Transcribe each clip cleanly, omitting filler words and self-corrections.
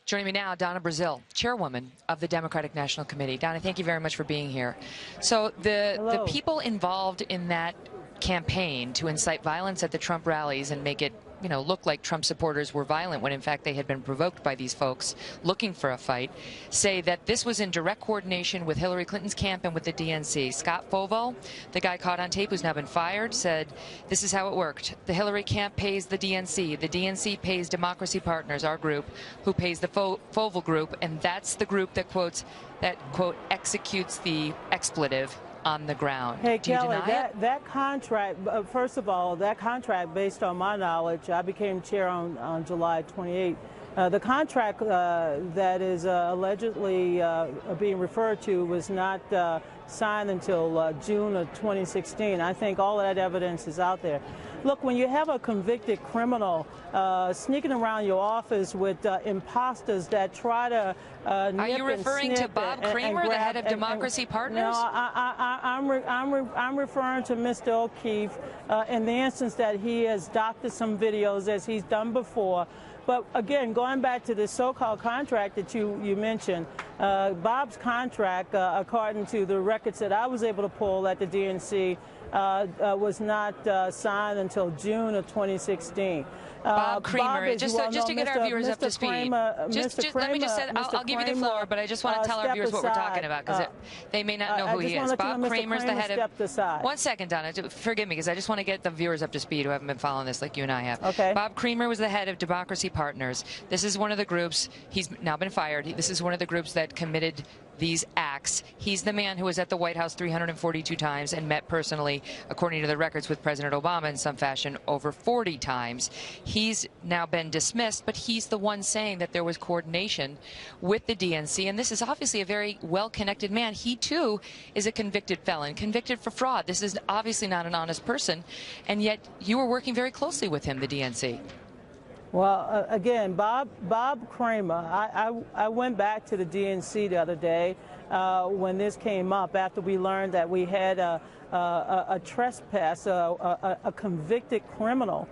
Joining me now, Donna Brazil, chairwoman of the Democratic National Committee. Donna, thank you very much for being here. So the people involved in that campaign to incite violence at the Trump rallies and make it, look like Trump supporters were violent when in fact they had been provoked by these folks looking for a fight, say that this was in direct coordination with Hillary Clinton's camp and with the DNC. Scott Foval, the guy caught on tape who's now been fired, said this is how it worked. The Hillary camp pays the DNC. The DNC pays Democracy Partners, our group, who pays the Foval group, and that's the group that quote, executes the expletive on the ground. Hey, Do you Kelly, deny it? that contract, first of all, that contract, based on my knowledge, I became chair on July 28th. The contract that is allegedly being referred to was not signed until June of 2016. I think all of that evidence is out there. Look, when you have a convicted criminal sneaking around your office with imposters that try to Are you referring to Bob Kramer, the head of Democracy Partners? No, I'm referring to Mr. O'Keefe in the instance that he has doctored some videos as he's done before. But again, going back to the so-called contract that you mentioned, Bob's contract, according to the records that I was able to pull at the DNC, was not signed until June of 2016. Bob Kramer, just to get our viewers up to speed. Kramer, let me just say, I'll give you the floor, but I just want to tell our viewers what we're talking about, because they may not know who he is. Bob Kramer's the head of... One second, Donna. Forgive me, because I just want to get the viewers up to speed who haven't been following this like you and I have. Okay. Bob Kramer was the head of Democracy Partners. This is one of the groups. He's now been fired. This is one of the groups that committed these acts. He's the man who was at the White House 342 times and met personally, according to the records, with President Obama in some fashion over 40 times. He's now been dismissed, but he's the one saying that there was coordination with the DNC, and this is obviously a very well-connected man. He, too, is a convicted felon, convicted for fraud. This is obviously not an honest person, and yet you were working very closely with him, the DNC. Well, again, Bob Kramer, I went back to the DNC the other day when this came up after we learned that we had a trespass, a convicted criminal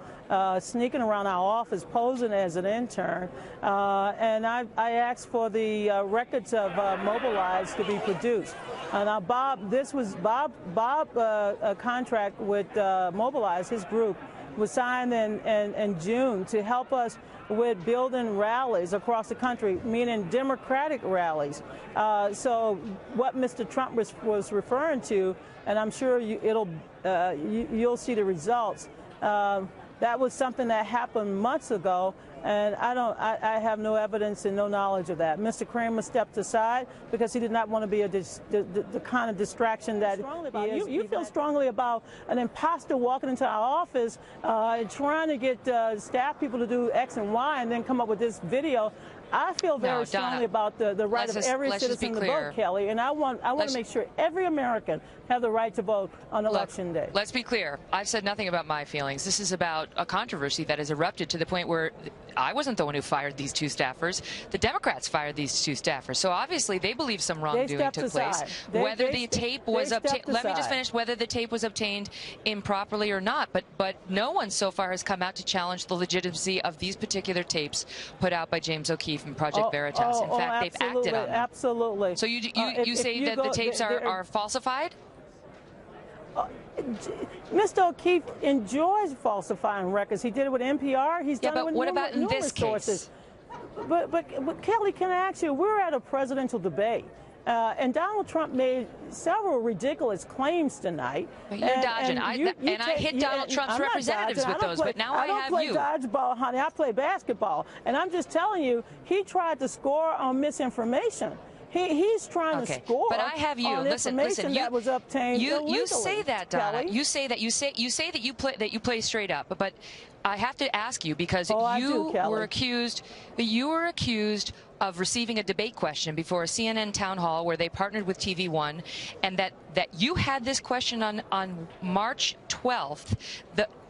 sneaking around our office posing as an intern, and I asked for the records of Mobilize to be produced. Now, Bob, this was Bob contract with Mobilize, his group, was signed in June to help us with building rallies across the country, meaning Democratic rallies. So what Mr. Trump was referring to, and I'm sure you'll see the results, that was something that happened months ago, and I have no evidence and no knowledge of that. Mr. Kramer stepped aside because he did not want to be the kind of distraction that he is. You feel strongly about an imposter walking into our office trying to get staff people to do X and Y and then come up with this video. I feel very strongly about the right of every citizen to vote, Kelly, and I want to make sure every American have the right to vote on Election Day. Let's be clear. I've said nothing about my feelings. This is about a controversy that has erupted to the point where I wasn't the one who fired these two staffers. The Democrats fired these two staffers. So obviously they believe some wrongdoing took place. Whether the tape was obtained, let me just finish, whether the tape was obtained improperly or not, but no one so far has come out to challenge the legitimacy of these particular tapes put out by James O'Keefe and Project Veritas. In fact, they've acted on them. Absolutely. So you say that the tapes are falsified? Mr. O'Keefe enjoys falsifying records. He did it with NPR. He's done it with numerous sources. But Kelly, can I ask you, we're at a presidential debate. And Donald Trump made several ridiculous claims tonight. But you're dodging. I hit Donald Trump's representatives with those, but now I have you. I don't play dodgeball, honey. I play basketball. And I'm just telling you, he tried to score on misinformation. He's trying to score. But I have you. On information that was obtained illegally. You say that, Donna. Kelly. You say that you play straight up. But I have to ask you because you were accused of receiving a debate question before a CNN town hall where they partnered with TV One, and that you had this question on March 12th.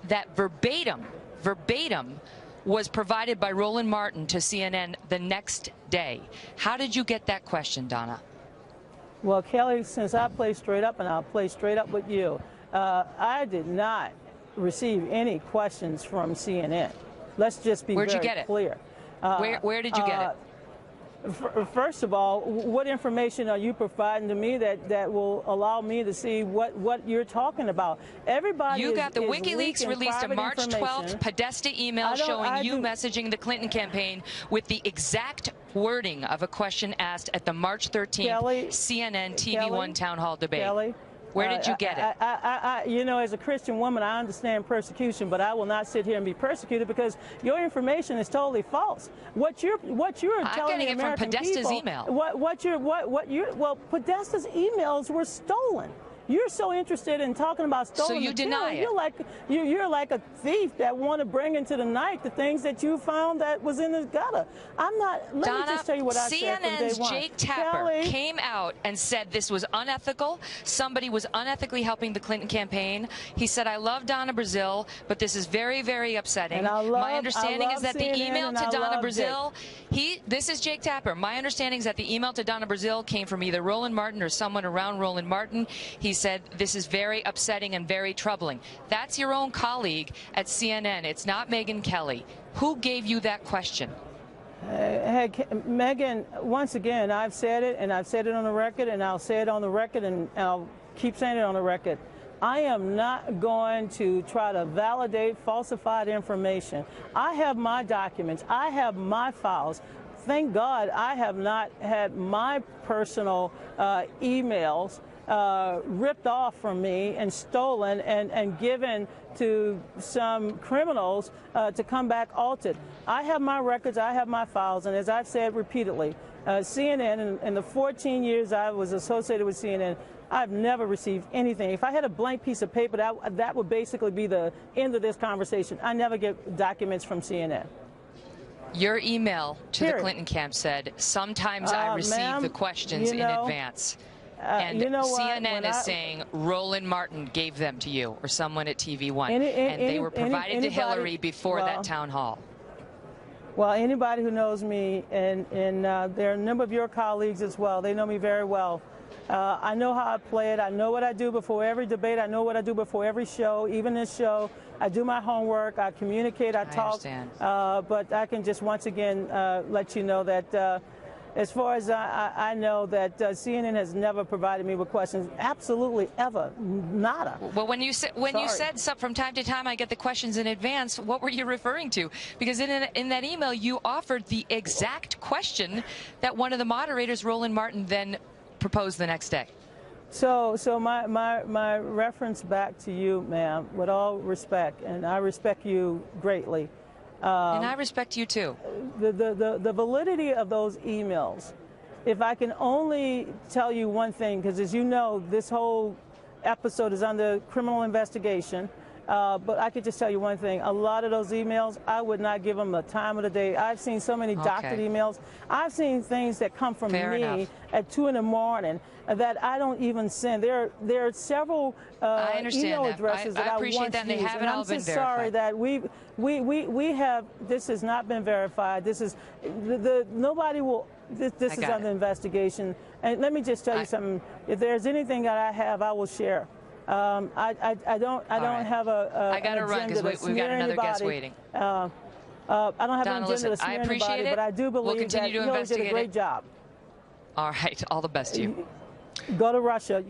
That verbatim was provided by Roland Martin to CNN the next day. How did you get that question, Donna? Well, Kelly, since I play straight up, and I'll play straight up with you, I did not receive any questions from CNN. Let's just be very clear. Where did you get it? First of all, what information are you providing to me that will allow me to see what you're talking about? Everybody You got the is WikiLeaks released a March 12th Podesta email showing you messaging the Clinton campaign with the exact wording of a question asked at the March 13th CNN TV1 town hall debate. Kelly, where did you get it? You know, as a Christian woman, I understand persecution, but I will not sit here and be persecuted because your information is totally false. What you're telling the American people. I'm getting it from Podesta's email. Well, Podesta's emails were stolen. You're so interested in talking about stolen material. So you deny it. You're like a thief that want to bring into the night the things that you found that was in the gutter. I'm not. Let me just tell you what I said from day one. CNN's Jake Tapper came out and said this was unethical. Somebody was unethically helping the Clinton campaign. He said, "I love Donna Brazile, but this is very, very upsetting." My understanding is that the email to Donna Brazile, this is Jake Tapper. My understanding is that the email to Donna Brazile came from either Roland Martin or someone around Roland Martin. He said this is very upsetting and very troubling. That's your own colleague at CNN. It's not Megyn Kelly. Who gave you that question? Megyn, once again, I've said it, and I've said it on the record, and I'll say it on the record, and I'll keep saying it on the record. I am not going to try to validate falsified information. I have my documents. I have my files. Thank God I have not had my personal emails ripped off from me and stolen and given to some criminals to come back altered. I have my records, I have my files, and as I've said repeatedly, CNN, in the 14 years I was associated with CNN, I've never received anything. If I had a blank piece of paper, that would basically be the end of this conversation. I never get documents from CNN. Your email to the Clinton camp said, sometimes I receive the questions in advance. And CNN is saying Roland Martin gave them to you or someone at TV1. And they were provided to Hillary before that town hall. Well, anybody who knows me, and there are a number of your colleagues as well, they know me very well. I know how I play it. I know what I do before every debate. I know what I do before every show, even this show. I do my homework. I communicate. I talk. But I can just once again let you know that as far as I know, that CNN has never provided me with questions. Absolutely, ever, nada. Well, when you said from time to time I get the questions in advance, what were you referring to? Because in that email you offered the exact question that one of the moderators, Roland Martin, then proposed the next day. So my reference back to you, ma'am, with all respect, and I respect you greatly. And I respect you too. The validity of those emails, if I can only tell you one thing, because as you know, this whole episode is under criminal investigation, but I could just tell you one thing. A lot of those emails, I would not give them the time of the day. I've seen so many doctored emails. I've seen things that come from me at 2 in the morning that I don't even send. There are several email addresses that I appreciate that, and they haven't all been verified. I'm just sorry that we have. This has not been verified. This is nobody will. This is under investigation. And let me just tell you something. If there's anything that I have, I will share. I don't have I got to run because we've got another guest waiting. I don't have an agenda to smear anybody, but I do believe that Hillary did a great job. All right, all the best to you. Go to Russia.